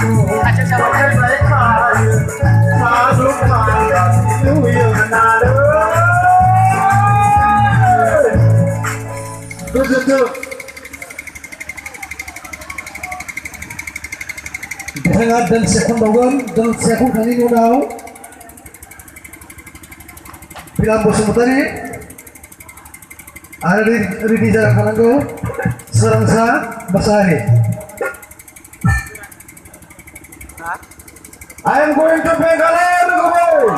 Acak sama Dengan dan sekon bawan dan sekon kali nunau Bilang Bosumutari ada di jalan kananggo Serangsa Basari. I am going to Bangalore.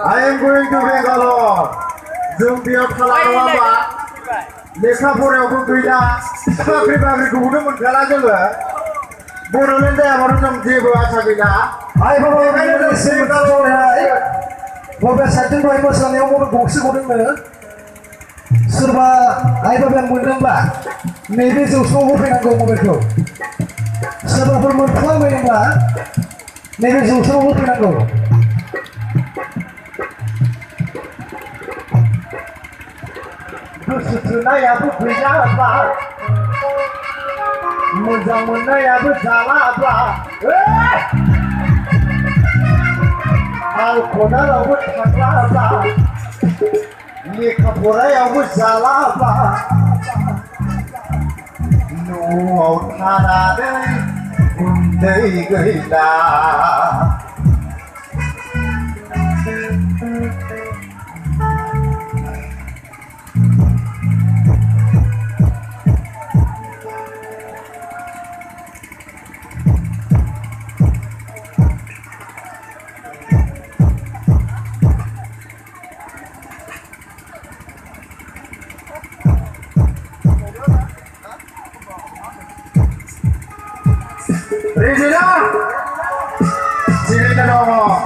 I am going to Bangalore. Zoom biar kalau apa? Lekha pore aku tuila. Sakri bagri kudu menjala juga. Borolende amar nam je bahasa bila. I have already seen Bangalore. Bapak satu dua ibu sekali umur boksi kudu mana? Serba I have been mundamba. Maybe so semua penanggo mobilku. Sebab bermanfaat memang, maybe semua penanggo. Sesuatu yang berbeda apa? Mudah-mudahan yang bersama apa? Al-Quran yang bersama apa? Ini kapura yang bersama apa? Nuau thara đây đây gây là Regina, sini dong.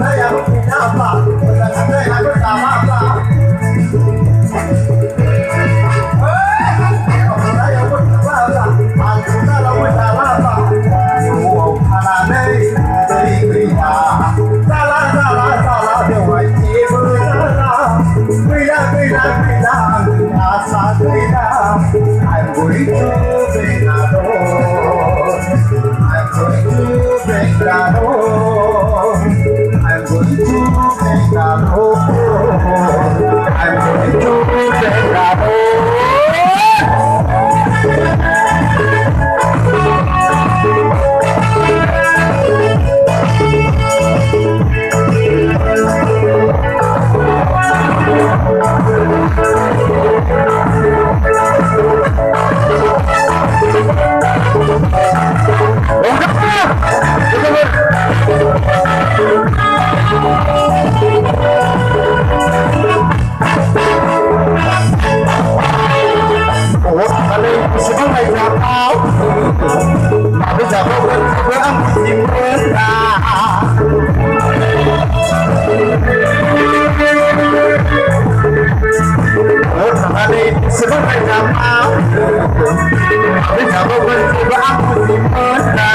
Saya punya apa? Saya bersama apa? Saya bersama apa? Aku kalau bersama apa? Oh, karena dari kita salah dewa ibu salah. Bila asa kita. I'm going to Bangalore. I'm going to Bangalore. I'm going to Bangalore. I'm going to Sebagai nama, kita berjumpa aku di mana?